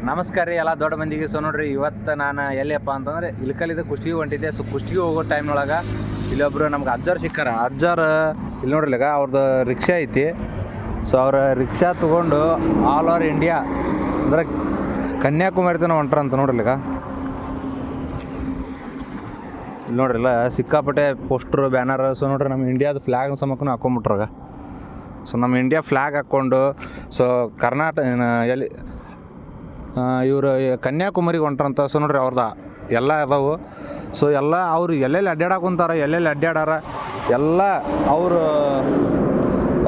ನಮಸ್ಕಾರ ರೀ ಎಲ್ಲ ದೊಡ್ಡ ಮಂದಿಗೆ. ಸೊ ನೋಡ್ರಿ, ಇವತ್ತು ನಾನು ಎಲ್ಲಿಯಪ್ಪ ಅಂತಂದ್ರೆ ಇಲ್ಕಲ್ಲಿದ್ದ ಕುಷ್ಟಗಿಗೆ ಹೊಂಟಿದ್ದೆ. ಸೊ ಕುಷ್ಟಗಿಗೆ ಹೋಗೋ ಟೈಮ್ನೊಳಗೆ ಇಲ್ಲೊಬ್ರು ನಮ್ಗೆ ಅಜ್ಜಾರು ಸಿಕ್ಕಾರ. ಅಜ್ಜಾರು ಇಲ್ಲಿ ನೋಡ್ರಿ, ಅವ್ರದ್ದು ರಿಕ್ಷಾ ಐತಿ. ಸೊ ಅವ್ರ ರಿಕ್ಷಾ ತೊಗೊಂಡು ಆಲ್ ಓವರ್ ಇಂಡಿಯಾ ಅಂದ್ರೆ ಕನ್ಯಾಕುಮಾರಿ ತನಕ ಹೊಂಟ್ರಂತ ನೋಡ್ರಿ. ಇಲ್ಲಿ ನೋಡ್ರಿಲ್ಲ ಸಿಕ್ಕಾಪಟ್ಟೆ ಪೋಸ್ಟ್ರು ಬ್ಯಾನರ್. ಸೊ ನೋಡ್ರಿ, ನಮ್ಮ ಇಂಡಿಯಾದ ಫ್ಲ್ಯಾಗ್ ಸಮಕ್ಕೂ ಹಾಕೊಂಬಿಟ್ರಾಗ. ಸೊ ನಮ್ಮ ಇಂಡಿಯಾ ಫ್ಲ್ಯಾಗ್ ಹಾಕ್ಕೊಂಡು ಸೊ ಕರ್ನಾಟಕ ಎಲ್ಲಿ ಇವರು ಕನ್ಯಾಕುಮಾರಿಗೆ ಹೊಂಟ್ರಂತ. ಸೊ ನೋಡ್ರಿ, ಅವ್ರದ್ದು ಎಲ್ಲ ಅದಾವು. ಸೊ ಎಲ್ಲ ಅವ್ರು ಎಲ್ಲೆಲ್ಲಿ ಅಡ್ಡಾಡಕೊಂತಾರ, ಎಲ್ಲೆಲ್ಲಿ ಅಡ್ಡಾಡಾರ ಎಲ್ಲ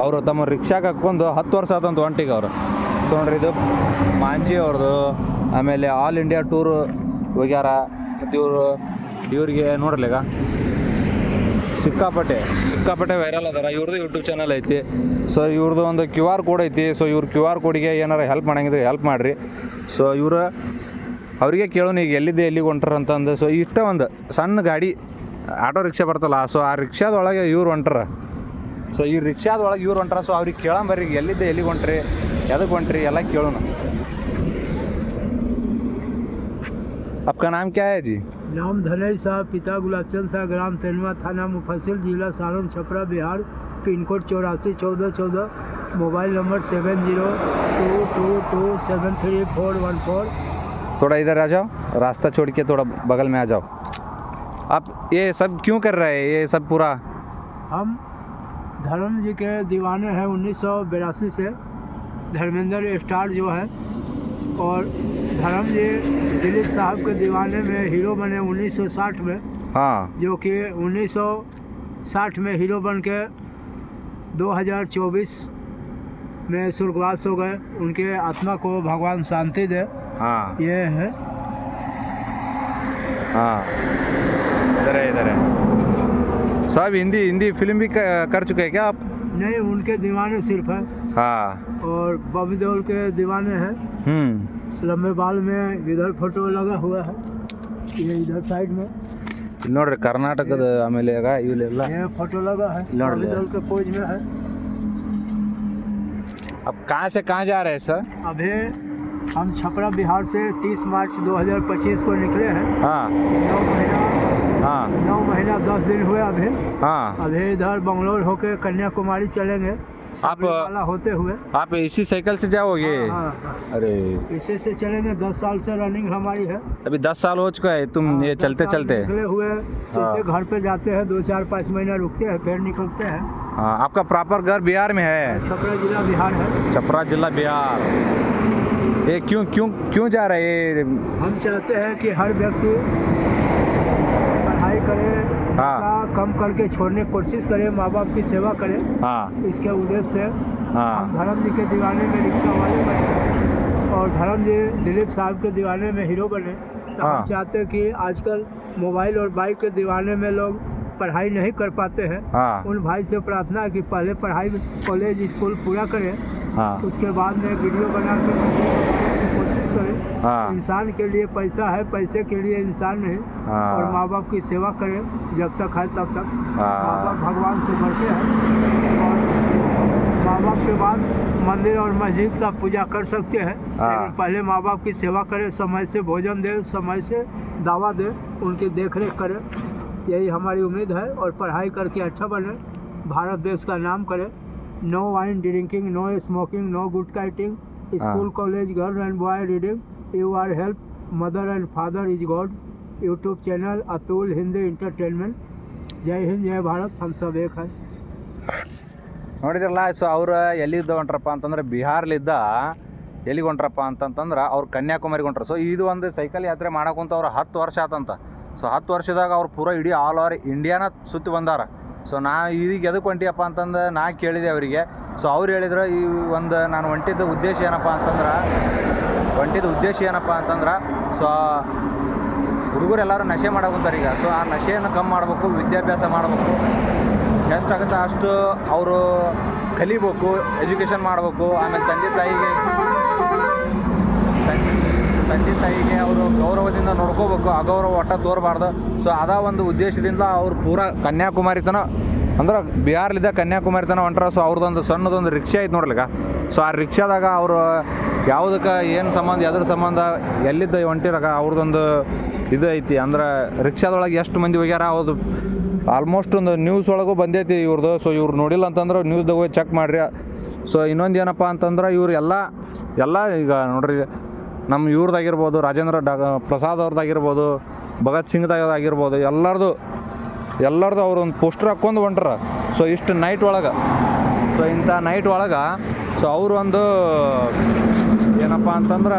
ಅವರು ತಮ್ಮ ರಿಕ್ಷಾಗೆ ಹಾಕ್ಕೊಂಡು 10 ವರ್ಷ ಆತಂತ ಹೊಂಟಿಗೆ ಅವರು. ಸೊ ನೋಡ್ರಿ, ಇದು ಮಾಂಜಿ ಅವ್ರದ್ದು. ಆಮೇಲೆ ಆಲ್ ಇಂಡಿಯಾ ಟೂರು ಹೋಗ್ಯಾರ. ಮತ್ತು ಇವ್ರಿಗೆ ನೋಡ್ರಿ ಸಿಕ್ಕಾಪಟ್ಟೆ ವೈರಲ್ ಅದಾರ. ಇವ್ರದ್ದು ಯೂಟ್ಯೂಬ್ ಚಾನಲ್ ಐತಿ. ಸೊ ಇವ್ರದ್ದು ಒಂದು QR ಕೋಡ್ ಐತಿ. ಸೊ ಇವ್ರ QR ಕೋಡಿಗೆ ಏನಾರು ಹೆಲ್ಪ್ ಮಾಡಂಗಿದ್ರೆ ಹೆಲ್ಪ್ ಮಾಡಿರಿ. ಸೊ ಅವರಿಗೆ ಕೇಳೋಣ ಈಗ ಎಲ್ಲಿಗೆ ಹೊಂಟ್ರಂತಂದು. ಸೊ ಇಷ್ಟ ಒಂದು ಸಣ್ಣ ಗಾಡಿ ಆಟೋ ರಿಕ್ಷಾ ಬರ್ತಲ್ಲ, ಸೊ ಆ ರಿಕ್ಷಾದೊಳಗೆ ಇವ್ರು ಹೊಂಟ್ರ. ಸೊ ಈ ರಿಕ್ಷಾದೊಳಗೆ ಇವ್ರು ಹೊಂಟ್ರ. ಸೊ ಅವ್ರಿಗೆ ಕೇಳಂಬರ್ರಿ ಎಲ್ಲಿಗೆ ಹೊಂಟ್ರಿ, ಎದಕ್ಕೆ ಹೊಂಟ್ರಿ ಎಲ್ಲ ಕೇಳೋಣ. आपका नाम क्या है जी? नाम धनय साहब, पिता गुलाबचंद साहब, ग्राम तेनवा, थाना मुफस्सिल, जिला Saran, Chhapra, Bihar, pin code 841414, mobile number 7022273414। थोड़ा इधर आ जाओ, रास्ता छोड़ के थोड़ा बगल में आ जाओ। आप ये सब क्यों कर रहे हैं? ये सब पूरा हम धर्म जी के दीवाने हैं 1982 से। धर्मेंद्र स्टार जो है, और धर्म जी दिलीप साहब के दीवाने में हीरो बने 1960 में। हाँ, जो कि 1960 में हीरो बन के 2024 में स्वर्गवास हो गए। उनके आत्मा को भगवान शांति दे। हाँ, ये है। हाँ, इधर है। सब हिंदी फिल्म भी कर चुके हैं क्या आप? नहीं, उनके दीवाने सिर्फ है। हाँ, और बॉबी देओल के दीवाने हैं। लंबे बाल में इधर फोटो लगा हुआ है, ये इधर साइड में नोड्री कर्नाटकದ ಆಮೇಲೆ ಇವೆಲ್ಲ ये फोटो लगा है, बॉबी देओल के पोज में है। अब कहाँ से कहाँ जा रहे हैं सर? अभी हम छपरा बिहार से 30 मार्च 2025 को निकले हैं। हाँ, 9 महीना 10 दिन हुए अभी। हाँ, अभी इधर बंगलोर होके कन्याकुमारी चलेंगे वाला होते हुए। आप इसी साइकिल से जाओगे? हाँ। अरे इसी से चलेंगे। 10 साल से रनिंग हमारी है। अभी 10 साल हो चुका है तुम ये चलते निकले हुए। इससे घर पे जाते हैं, 2-4-5 महीना रुकते हैं, फिर निकलते हैं। हाँ, आपका प्रॉपर घर बिहार में है? छपरा जिला बिहार है। छपरा जिला बिहार। ये क्यों जा रहे हैं? हम चाहते हैं कि हर व्यक्ति पढ़ाई करे, कम करके छोड़ने की कोशिश करे, माँ बाप की सेवा करे। हाँ, इसके उद्देश्य से हम धर्म जी के दीवाने में रिक्शा वाले बने, और धर्म जी दिलीप साहब के दीवाने में हीरो बने। तो हम चाहते हैं कि आजकल मोबाइल और बाइक के दीवाने में लोग पढ़ाई नहीं कर पाते हैं। उन भाई से प्रार्थना है कि पहले पढ़ाई कॉलेज स्कूल पूरा करें, उसके बाद में वीडियो बना के कोशिश करें। इंसान के लिए पैसा है, पैसे के लिए इंसान नहीं। और माँ बाप की सेवा करें, जब तक है तब तक। माँ बाप भगवान से बढ़ते हैं, और माँ बाप के बाद मंदिर और मस्जिद का पूजा कर सकते हैं, लेकिन पहले माँ बाप की सेवा करें, समय से भोजन दें, समय से दावा दें, उनकी देख रेख करें। यही हमारी उम्मीद है। और पढ़ाई करके अच्छा बने, भारत देश का नाम करें। No wine drinking, no smoking, no gutkha eating, school college girl and boy reading, you are help, mother and father is God. YouTube channel Atul Hindi entertainment. जय हिंद, जय भारत, हम सब एक है। ನೋಡಿದ್ರಲ್ಲ. ಸೊ ಅವ್ರು ಎಲ್ಲಿದ್ದ ಹೊಂಟ್ರಪ್ಪ ಅಂತಂದ್ರೆ ಬಿಹಾರ್ಲಿದ್ದ ಎಲ್ಲಿಗೆ ಹೊಂಟ್ರಪ್ಪ ಅಂತಂತಂದ್ರೆ ಅವ್ರು ಕನ್ಯಾಕುಮಾರಿಗೆ ಹೊಂಟ್ರು. ಸೊ ಇದು ಒಂದು ಸೈಕಲ್ ಯಾತ್ರೆ ಮಾಡಕ್ಕಂತ ಅವ್ರು 10 ವರ್ಷ ಆತಂತ. ಸೊ 10 ವರ್ಷದಾಗ ಅವ್ರು ಪೂರಾ ಇಡೀ ಆಲ್ ಓವರ್ ಇಂಡಿಯಾನ ಸುತ್ತಿ ಬಂದಾರ. ಸೊ ಈಗ ಎದಕ್ಕೆ ಹೊಂಟಿಯಪ್ಪ ಅಂತಂದು ನಾ ಕೇಳಿದೆ ಅವರಿಗೆ. ಸೊ ಅವ್ರು ಹೇಳಿದ್ರು ಈ ಒಂದು ನಾನು ಹೊಂಟಿದ್ದ ಉದ್ದೇಶ ಏನಪ್ಪ ಅಂತಂದ್ರೆ ಸೊ ಹುಡುಗರು ನಶೆ ಮಾಡಕ್ಕಂತಾರೆ ಈಗ. ಸೊ ಆ ನಶೆಯನ್ನು ಕಮ್ಮಿ ಮಾಡಬೇಕು, ವಿದ್ಯಾಭ್ಯಾಸ ಮಾಡಬೇಕು, ಎಷ್ಟಾಗುತ್ತೆ ಅಷ್ಟು ಅವರು ಕಲಿಬೇಕು, ಎಜುಕೇಷನ್ ಮಾಡಬೇಕು. ಆಮೇಲೆ ತಂದೆ ತಾಯಿಗೆ ಅವರು ಗೌರವದಿಂದ ನೋಡ್ಕೋಬೇಕು, ಅಗೌರವ ಒಟ್ಟ ತೋರಬಾರ್ದು. ಸೊ ಅದ ಒಂದು ಉದ್ದೇಶದಿಂದ ಅವ್ರು ಪೂರಾ ಕನ್ಯಾಕುಮಾರಿ ತನಕ ಅಂದ್ರೆ ಬಿಹಾರ್ಲಿದ್ದ ಕನ್ಯಾಕುಮಾರಿ ತನಕ ಹೊಂಟ್ರ. ಸೊ ಅವ್ರದ್ದೊಂದು ಸಣ್ಣದೊಂದು ರಿಕ್ಷಾ ಐತೆ ನೋಡ್ಲಿಕ್ಕ. ಸೊ ಆ ರಿಕ್ಷಾದಾಗ ಅವರು ಯಾವುದಕ್ಕೆ ಏನು ಸಂಬಂಧ ಎದ್ರ ಸಂಬಂಧ ಎಲ್ಲಿದ್ದ ಹೊಂಟಿರಾಗ ಅವ್ರದ್ದೊಂದು ಇದು ಐತಿ ಅಂದ್ರೆ ರಿಕ್ಷಾದೊಳಗೆ ಎಷ್ಟು ಮಂದಿ ಹೋಗ್ಯಾರ ಅವ್ರದ್ದು ಆಲ್ಮೋಸ್ಟ್ ಒಂದು ನ್ಯೂಸ್ ಒಳಗೂ ಬಂದೈತಿ ಇವ್ರದ್ದು. ಸೊ ಇವ್ರು ನೋಡಿಲ್ಲ ಅಂತಂದ್ರೆ ನ್ಯೂಸ್ದಾಗ ಹೋಗಿ ಚೆಕ್ ಮಾಡಿರಿ. ಸೊ ಇನ್ನೊಂದು ಏನಪ್ಪ ಅಂತಂದ್ರೆ ಇವ್ರು ಎಲ್ಲ ಈಗ ನೋಡ್ರಿ ನಮ್ಮ ಇವ್ರದ್ದಾಗಿರ್ಬೋದು, ರಾಜೇಂದ್ರ ಪ್ರಸಾದ್ ಅವ್ರದ್ದಾಗಿರ್ಬೋದು, ಭಗತ್ ಸಿಂಗ್ದಾಗಿರ್ಬೋದು, ಎಲ್ಲರದು ಅವ್ರೊಂದು ಪೋಸ್ಟರ್ ಹಾಕ್ಕೊಂಡು ಹೊಂಟ್ರ. ಸೊ ಇಷ್ಟು ನೈಟ್ ಒಳಗೆ, ಸೊ ಇಂಥ ನೈಟ್ ಒಳಗೆ ಸೊ ಅವರು ಒಂದು ಏನಪ್ಪ ಅಂತಂದ್ರೆ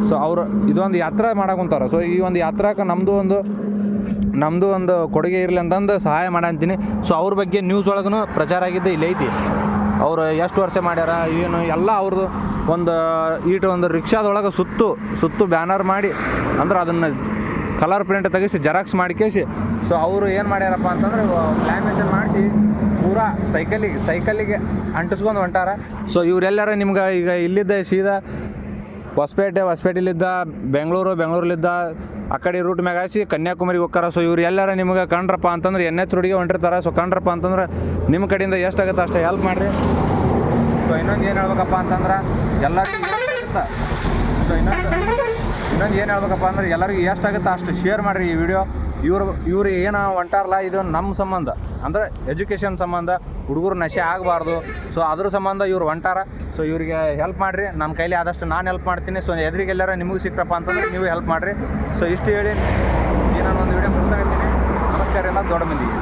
ಸೊ ಅವರು ಇದೊಂದು ಯಾತ್ರೆ ಮಾಡಾಕುಂತಾರೆ. ಸೊ ಈ ಒಂದು ಯಾತ್ರಾಕ್ಕೆ ನಮ್ಮದು ಒಂದು ಕೊಡುಗೆ ಇರಲಿ ಅಂತಂದು ಸಹಾಯ ಮಾಡಂತೀನಿ. ಸೊ ಅವ್ರ ಬಗ್ಗೆ ನ್ಯೂಸ್ ಒಳಗೂ ಪ್ರಚಾರ ಆಗಿದ್ದೆ ಇಲ್ಲಿ ಐತಿ. ಅವರು ಎಷ್ಟು ವರ್ಷ ಮಾಡ್ಯಾರ ಏನು ಎಲ್ಲ ಅವ್ರದ್ದು ಒಂದು ರಿಕ್ಷಾದೊಳಗೆ ಸುತ್ತು ಬ್ಯಾನರ್ ಮಾಡಿ ಅಂದ್ರೆ ಅದನ್ನು ಕಲರ್ ಪ್ರಿಂಟ್ ತೆಗಿಸಿ ಜೆರಾಕ್ಸ್ ಮಾಡಿಕೇಸಿ ಸೊ ಅವರು ಏನು ಮಾಡ್ಯಾರಪ್ಪ ಅಂತಂದ್ರೆ ಲ್ಯಾಮಿನೇಷನ್ ಮಾಡಿಸಿ ಪೂರಾ ಸೈಕಲ್ಲಿಗೆ ಅಂಟಿಸ್ಕೊಂಡು ಹೊಂಟಾರ. ಸೊ ಇವರೆಲ್ಲರ ನಿಮ್ಗೆ ಈಗ ಇಲ್ಲಿದ್ದ ಸೀದಾ ಹೊಸಪೇಟೆಲಿದ್ದ ಬೆಂಗಳೂರಲ್ಲಿದ್ದ ಆ ಕಡೆ ರೂಟ್ ಮ್ಯಾಗ ಹಾಸಿ ಕನ್ಯಾಕುಮಾರಿಗೆ ಹೋಗ್ತಾರ. ಸೊ ಇವ್ರು ಎಲ್ಲರ ನಿಮ್ಗೆ ಕಂಡ್ರಪ್ಪ ಅಂತಂದ್ರೆ NH ರೋಡಿಗೆ ಹೊಂಟಿರ್ತಾರೆ. ಸೊ ಕಂಡ್ರಪ್ಪ ಅಂತಂದ್ರೆ ನಿಮ್ಮ ಕಡೆಯಿಂದ ಎಷ್ಟಾಗುತ್ತೆ ಅಷ್ಟೇ ಹೆಲ್ಪ್ ಮಾಡಿರಿ. ಸೊ ಇನ್ನೊಂದು ಏನು ಹೇಳ್ಬೇಕಪ್ಪ ಅಂತಂದ್ರೆ ಎಲ್ಲರಿಗೂ ಎಷ್ಟಾಗುತ್ತೆ, ಸೊ ಇನ್ನೊಂದು ಏನು ಹೇಳ್ಬೇಕಪ್ಪ ಅಂದ್ರೆ ಎಲ್ಲರಿಗೂ ಎಷ್ಟಾಗುತ್ತೆ ಅಷ್ಟು ಶೇರ್ ಮಾಡಿರಿ ಈ ವಿಡಿಯೋ. ಇವ್ರು ಏನು ಹೊಂಟಾರಲ್ಲ ಇದು ನಮ್ಮ ಸಂಬಂಧ ಅಂದರೆ ಎಜುಕೇಷನ್ ಸಂಬಂಧ, ಹುಡುಗರು ನಶೆ ಆಗಬಾರ್ದು. ಸೊ ಅದ್ರ ಸಂಬಂಧ ಇವ್ರು ಹೊಂಟಾರ. ಸೊ ಇವರಿಗೆ ಹೆಲ್ಪ್ ಮಾಡಿರಿ. ನನ್ನ ಕೈಲಿ ಆದಷ್ಟು ನಾನು ಹೆಲ್ಪ್ ಮಾಡ್ತೀನಿ. ಸೊ ಎದುರಿಗೆಲ್ಲರ ನಿಮಗೆ ಸಿಕ್ಕರಪ್ಪ ಅಂತಂದ್ರೆ ನೀವು ಹೆಲ್ಪ್ ಮಾಡಿರಿ. ಸೊ ಇಷ್ಟು ಹೇಳಿ ನಾನು ಒಂದು ವಿಡಿಯೋ ಮುಗಿಸ್ತಾ ಇರ್ತೀನಿ. ನಮಸ್ಕಾರ ಎಲ್ಲ ದೊಡ್ಡ ಮಂದಿಗೆ.